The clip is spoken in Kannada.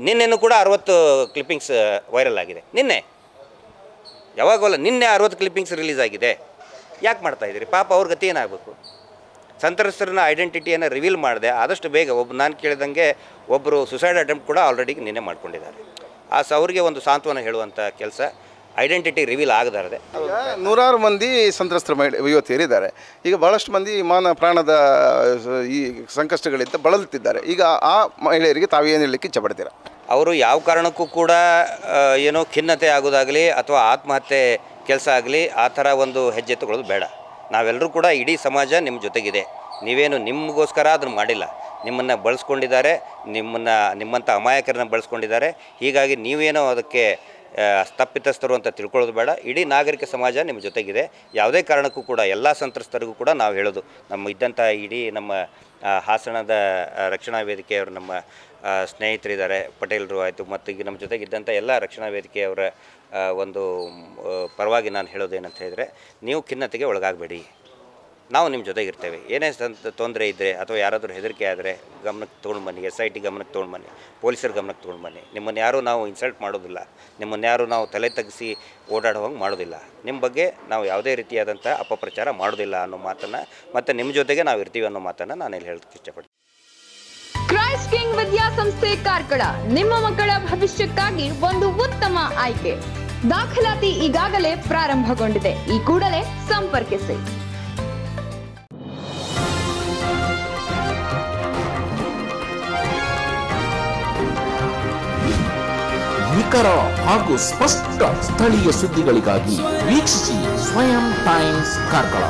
ನಿನ್ನೆನೂ ಕೂಡ 60 ಕ್ಲಿಪ್ಪಿಂಗ್ಸ್ ವೈರಲ್ ಆಗಿದೆ. ಯಾವಾಗಲ್ಲ ನಿನ್ನೆ 60 ಕ್ಲಿಪ್ಪಿಂಗ್ಸ್ ರಿಲೀಸ್ ಆಗಿದೆ. ಯಾಕೆ ಮಾಡ್ತಾಯಿದ್ದೀರಿ? ಪಾಪ ಅವ್ರ ಗತಿ ಏನಾಗಬೇಕು? ಸಂತ್ರಸ್ತರನ್ನ ಐಡೆಂಟಿಟಿಯನ್ನು ರಿವೀಲ್ ಮಾಡಿದೆ ಆದಷ್ಟು ಬೇಗ. ನಾನು ಕೇಳಿದಂಗೆ ಒಬ್ಬರು ಸುಸೈಡ್ ಅಟೆಂಪ್ಟ್ ಕೂಡ ಆಲ್ರೆಡಿ ನಿನ್ನೆ ಮಾಡ್ಕೊಂಡಿದ್ದಾರೆ. ಅವ್ರಿಗೆ ಒಂದು ಸಾಂತ್ವನ ಹೇಳುವಂಥ ಕೆಲಸ ಐಡೆಂಟಿಟಿ ರಿವೀಲ್ ಆಗದಾರದೆ. ನೂರಾರು ಮಂದಿ ಸಂತ್ರಸ್ತರ ಯುವತಿಯರಿದ್ದಾರೆ. ಈಗ ಭಾಳಷ್ಟು ಮಂದಿ ಪ್ರಾಣದ ಈ ಸಂಕಷ್ಟಗಳಿಂದ ಬಳಲುತ್ತಿದ್ದಾರೆ. ಈಗ ಆ ಮಹಿಳೆಯರಿಗೆ ತಾವೇನು ಹೇಳಲಿಕ್ಕೆ ಇಚ್ಛಪಡ್ತೀರಾ? ಅವರು ಯಾವ ಕಾರಣಕ್ಕೂ ಕೂಡ ಏನೋ ಖಿನ್ನತೆ ಆಗೋದಾಗಲಿ ಅಥವಾ ಆತ್ಮಹತ್ಯೆ ಕೆಲಸ ಆಗಲಿ ಆ ಥರ ಒಂದು ಹೆಜ್ಜೆ ತಗೊಳ್ಳೋದು ಬೇಡ. ನಾವೆಲ್ಲರೂ ಕೂಡ ಇಡೀ ಸಮಾಜ ನಿಮ್ಮ ಜೊತೆಗಿದೆ. ನೀವೇನು ನಿಮಗೋಸ್ಕರ ಅದನ್ನು ಮಾಡಿಲ್ಲ, ನಿಮ್ಮನ್ನು ಬಳಸ್ಕೊಂಡಿದ್ದಾರೆ, ನಿಮ್ಮಂಥ ಅಮಾಯಕರನ್ನ ಬಳಸ್ಕೊಂಡಿದ್ದಾರೆ. ಹೀಗಾಗಿ ನೀವೇನೋ ಅದಕ್ಕೆ ತಪ್ಪಿತಸ್ಥರು ಅಂತ ತಿಳ್ಕೊಳ್ಳೋದು ಬೇಡ. ಇಡೀ ನಾಗರಿಕ ಸಮಾಜ ನಿಮ್ಮ ಜೊತೆಗಿದೆ. ಯಾವುದೇ ಕಾರಣಕ್ಕೂ ಕೂಡ ಎಲ್ಲ ಸಂತ್ರಸ್ತರಿಗೂ ಕೂಡ ನಾವು ಹೇಳೋದು, ಇದ್ದಂಥ ಇಡೀ ನಮ್ಮ ಹಾಸನದ ರಕ್ಷಣಾ ವೇದಿಕೆಯವರು ನಮ್ಮ ಸ್ನೇಹಿತರಿದ್ದಾರೆ, ಪಟೇಲರು ಆಯಿತು, ಮತ್ತು ಈಗ ನಮ್ಮ ಜೊತೆಗಿದ್ದಂಥ ಎಲ್ಲ ರಕ್ಷಣಾ ವೇದಿಕೆಯವರ ಒಂದು ಪರವಾಗಿ ನಾನು ಹೇಳೋದೇನಂತ ಹೇಳಿದರೆ, ನೀವು ಖಿನ್ನತೆಗೆ ಒಳಗಾಗಬೇಡಿ. ನಾವು ನಿಮ್ಮ ಜೊತೆಗಿರ್ತೇವೆ. ಏನೇ ತೊಂದರೆ ಇದ್ದರೆ ಅಥವಾ ಯಾರಾದರೂ ಹೆದರಿಕೆ ಆದರೆ ಗಮನಕ್ಕೆ ತೊಗೊಂಡು ಬನ್ನಿ, SIT ಗಮನಕ್ಕೆ ತೊಗೊಂಡು ಬನ್ನಿ, ಪೊಲೀಸರ ಗಮನಕ್ಕೆ ತೊಗೊಂಡು ಬನ್ನಿ. ನಿಮ್ಮನ್ನು ಯಾರೂ ನಾವು ಇನ್ಸಲ್ಟ್ ಮಾಡೋದಿಲ್ಲ, ನಿಮ್ಮನ್ನು ಯಾರೂ ನಾವು ತಲೆ ತಗ್ಗಿಸಿ ಓಡಾಡೋ ಹಂಗೆ ಮಾಡೋದಿಲ್ಲ. ನಿಮ್ಮ ಬಗ್ಗೆ ನಾವು ಯಾವುದೇ ರೀತಿಯಾದಂಥ ಅಪಪ್ರಚಾರ ಮಾಡೋದಿಲ್ಲ ಅನ್ನೋ ಮಾತನ್ನು, ಮತ್ತು ನಿಮ್ಮ ಜೊತೆಗೆ ನಾವು ಇರ್ತೀವಿ ಅನ್ನೋ ಮಾತನ್ನು ನಾನು ಇಲ್ಲಿ ಹೇಳೋದಕ್ಕೆ ಇಷ್ಟಪಡ್ತೀನಿ. ಕ್ರೈಸ್ಟ್ ಕಿಂಗ್ ವಿದ್ಯಾಸಂಸ್ಥೆ ಕಾರ್ಕಳ ನಿಮ್ಮ ಮಕ್ಕಳ ಭವಿಷ್ಯಕ್ಕಾಗಿ ಒಂದು ಉತ್ತಮ ಆಯ್ಕೆ. ದಾಖಲಾತಿ ಈಗಾಗಲೇ ಪ್ರಾರಂಭಗೊಂಡಿದೆ. ಈ ಕೂಡಲೇ ಸಂಪರ್ಕಿಸಿ. ನಿಖರ ಹಾಗೂ ಸ್ಪಷ್ಟ ಸ್ಥಳೀಯ ಸುದ್ದಿಗಳಿಗಾಗಿ ವೀಕ್ಷಿಸಿ ಸ್ವಯಂ ಟೈಮ್ಸ್ ಕಾರ್ಕಳ.